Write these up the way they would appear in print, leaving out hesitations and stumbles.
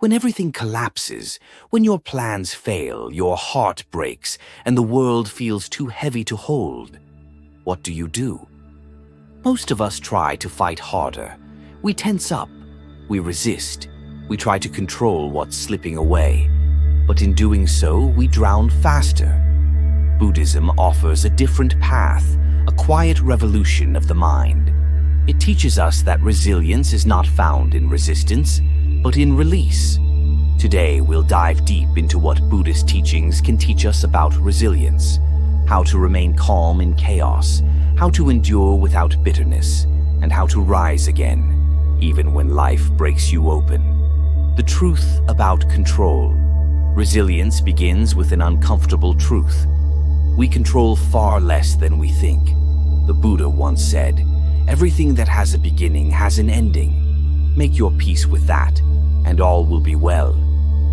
When everything collapses, when your plans fail, your heart breaks, and the world feels too heavy to hold, what do? Most of us try to fight harder. We tense up, we resist, we try to control what's slipping away. But in doing so, we drown faster. Buddhism offers a different path, a quiet revolution of the mind. It teaches us that resilience is not found in resistance, but in release. Today, we'll dive deep into what Buddhist teachings can teach us about resilience, how to remain calm in chaos, how to endure without bitterness, and how to rise again, even when life breaks you open. The truth about control. Resilience begins with an uncomfortable truth. We control far less than we think. The Buddha once said, "Everything that has a beginning has an ending. Make your peace with that, and all will be well."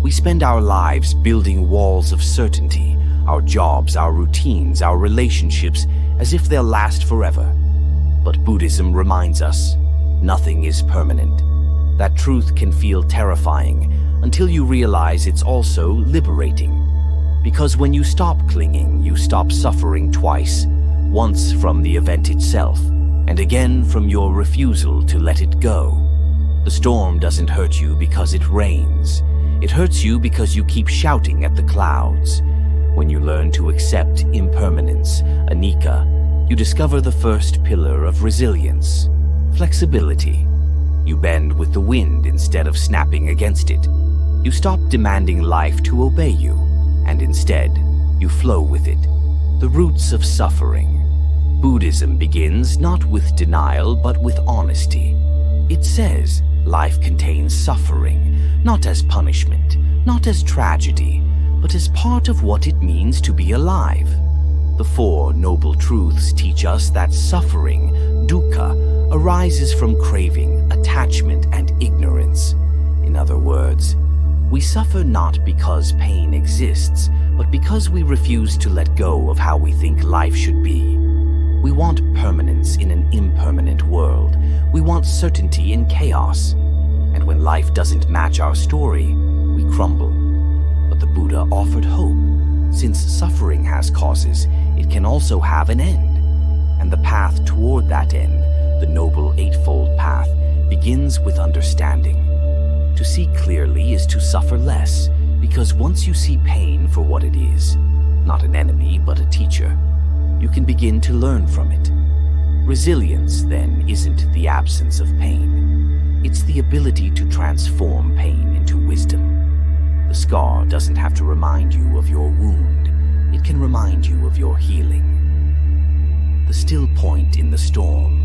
We spend our lives building walls of certainty, our jobs, our routines, our relationships, as if they'll last forever. But Buddhism reminds us, nothing is permanent. That truth can feel terrifying until you realize it's also liberating. Because when you stop clinging, you stop suffering twice, once from the event itself, and again from your refusal to let it go. The storm doesn't hurt you because it rains. It hurts you because you keep shouting at the clouds. When you learn to accept impermanence, Anicca, you discover the first pillar of resilience, flexibility. You bend with the wind instead of snapping against it. You stop demanding life to obey you, and instead, you flow with it. The roots of suffering. Buddhism begins not with denial, but with honesty. It says life contains suffering, not as punishment, not as tragedy, but as part of what it means to be alive. The Four Noble Truths teach us that suffering, dukkha, arises from craving, attachment, and ignorance. In other words, we suffer not because pain exists, but because we refuse to let go of how we think life should be. We want permanence in an impermanent world. We want certainty in chaos. And when life doesn't match our story, we crumble. But the Buddha offered hope. Since suffering has causes, it can also have an end. And the path toward that end, the Noble Eightfold Path, begins with understanding. To see clearly is to suffer less, because once you see pain for what it is, not an enemy but a teacher, you can begin to learn from it. Resilience, then, isn't the absence of pain. It's the ability to transform pain into wisdom. The scar doesn't have to remind you of your wound. It can remind you of your healing. The still point in the storm.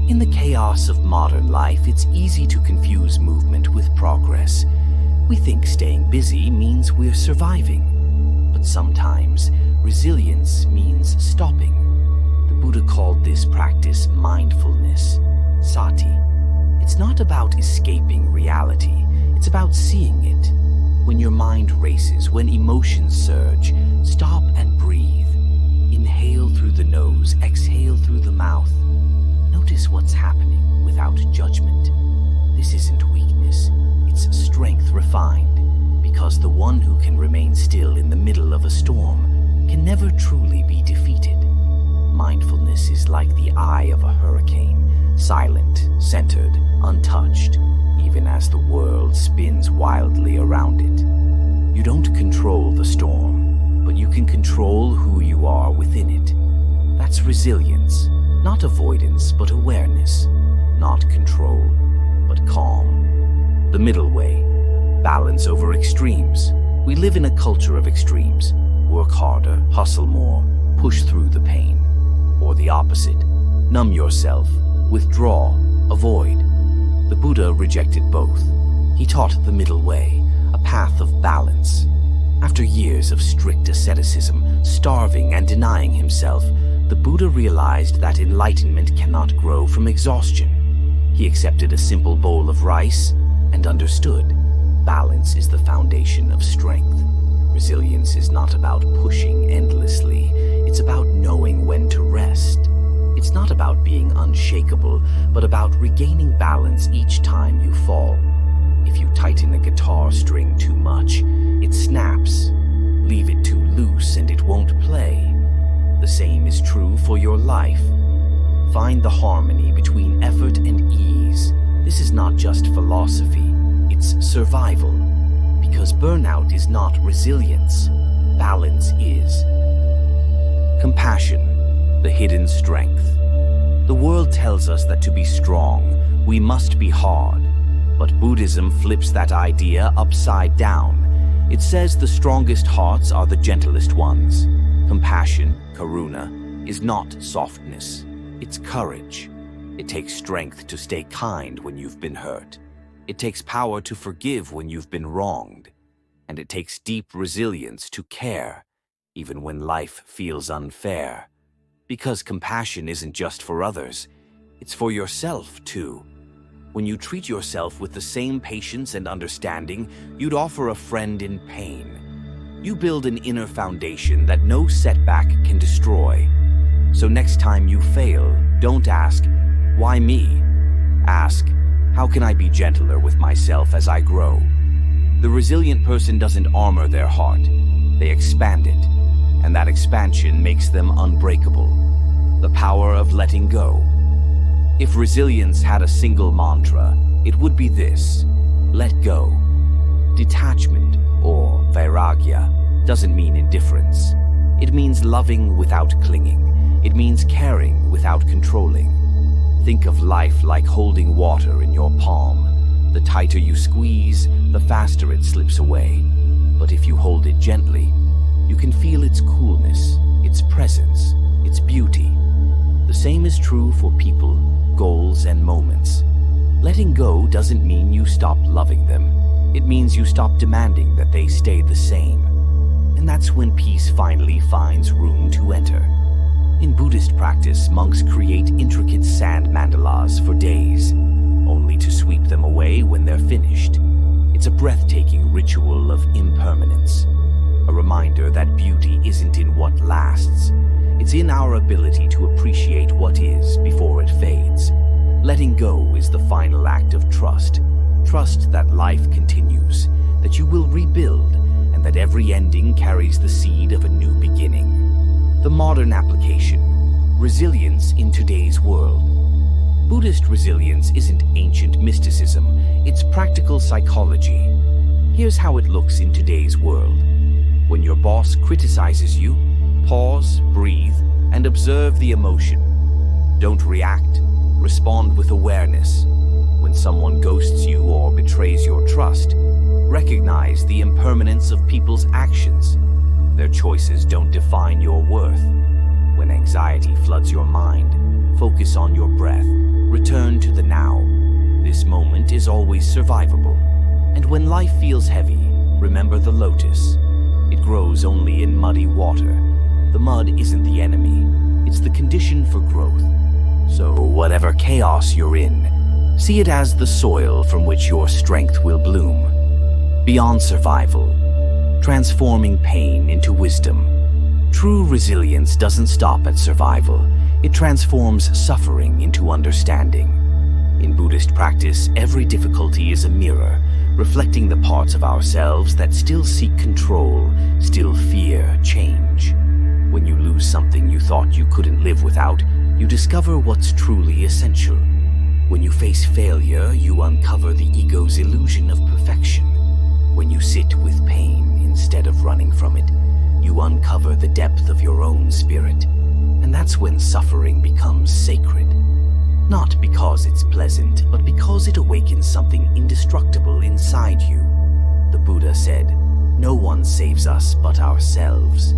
In the chaos of modern life, it's easy to confuse movement with progress. We think staying busy means we're surviving. But sometimes, resilience means stopping. The Buddha called this practice mindfulness, Sati. It's not about escaping reality, it's about seeing it. When your mind races, when emotions surge, stop and breathe. Inhale through the nose, exhale through the mouth. Notice what's happening without judgment. This isn't weakness, it's strength refined, because the one who can remain still in the middle of a storm can never truly be defeated. Mindfulness is like the eye of a hurricane, silent, centered, untouched, even as the world spins wildly around it. You don't control the storm, but you can control who you are within it. That's resilience, not avoidance, but awareness, not control, but calm. The middle way, balance over extremes. We live in a culture of extremes. Work harder, hustle more, push through the pain. Or the opposite, numb yourself, withdraw, avoid. The Buddha rejected both. He taught the middle way, a path of balance. After years of strict asceticism, starving and denying himself, the Buddha realized that enlightenment cannot grow from exhaustion. He accepted a simple bowl of rice and understood balance is the foundation of strength. Resilience is not about pushing endlessly. It's about knowing when to rest. It's not about being unshakable, but about regaining balance each time you fall. If you tighten a guitar string too much, it snaps. Leave it too loose and it won't play. The same is true for your life. Find the harmony between effort and ease. This is not just philosophy, it's survival. Because burnout is not resilience, balance is. Compassion, the hidden strength. The world tells us that to be strong, we must be hard. But Buddhism flips that idea upside down. It says the strongest hearts are the gentlest ones. Compassion, Karuna, is not softness, it's courage. It takes strength to stay kind when you've been hurt. It takes power to forgive when you've been wronged. And it takes deep resilience to care, even when life feels unfair. Because compassion isn't just for others, it's for yourself too. When you treat yourself with the same patience and understanding you'd offer a friend in pain, you build an inner foundation that no setback can destroy. So next time you fail, don't ask, "Why me?" Ask, "How can I be gentler with myself as I grow?" The resilient person doesn't armor their heart, they expand it, and that expansion makes them unbreakable. The power of letting go. If resilience had a single mantra, it would be this: let go. Detachment, or vairagya, doesn't mean indifference. It means loving without clinging. It means caring without controlling. Think of life like holding water in your palm. The tighter you squeeze, the faster it slips away. But if you hold it gently, you can feel its coolness, its presence, its beauty. The same is true for people, goals, and moments. Letting go doesn't mean you stop loving them. It means you stop demanding that they stay the same. And that's when peace finally finds room to enter. In Buddhist practice, monks create intricate sand mandalas for days, only to sweep them away when they're finished. It's a breathtaking ritual of impermanence, a reminder that beauty isn't in what lasts. It's in our ability to appreciate what is before it fades. Letting go is the final act of trust. Trust that life continues, that you will rebuild, and that every ending carries the seed of a new beginning. The modern application: resilience in today's world. Buddhist resilience isn't ancient mysticism, it's practical psychology. Here's how it looks in today's world. When your boss criticizes you, pause, breathe, and observe the emotion. Don't react, respond with awareness. When someone ghosts you or betrays your trust, recognize the impermanence of people's actions. Their choices don't define your worth. When anxiety floods your mind, focus on your breath. Return to the now. This moment is always survivable. And when life feels heavy, remember the lotus. It grows only in muddy water. The mud isn't the enemy, it's the condition for growth. So whatever chaos you're in, see it as the soil from which your strength will bloom. Beyond survival, transforming pain into wisdom. True resilience doesn't stop at survival, it transforms suffering into understanding. In Buddhist practice, every difficulty is a mirror, reflecting the parts of ourselves that still seek control, still fear change. When you lose something you thought you couldn't live without, you discover what's truly essential. When you face failure, you uncover the ego's illusion of perfection. When you sit with pain instead of running from it, you uncover the depth of your own spirit. And that's when suffering becomes sacred. Not because it's pleasant, but because it awakens something indestructible inside you. The Buddha said, "No one saves us but ourselves.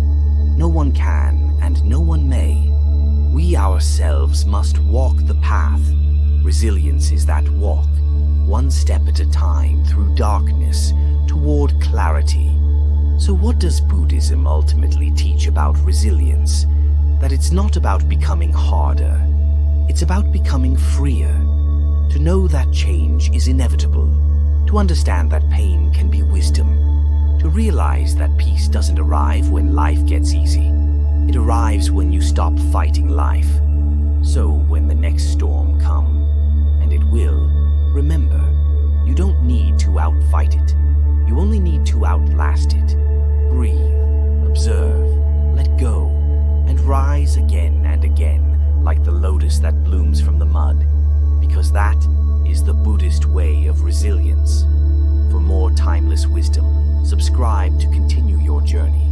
No one can, and no one may. We ourselves must walk the path. Resilience is that walk, one step at a time through darkness toward clarity." So what does Buddhism ultimately teach about resilience? That it's not about becoming harder, it's about becoming freer. To know that change is inevitable, to understand that pain can be wisdom, to realize that peace doesn't arrive when life gets easy. It arrives when you stop fighting life. So when the next storm comes, and it will, remember, you don't need to to outfight it. You only need to outlast it. Breathe, observe, let go, and rise again and again, like the lotus that blooms from the mud, because that is the Buddhist way of resilience. For more timeless wisdom, subscribe to continue your journey.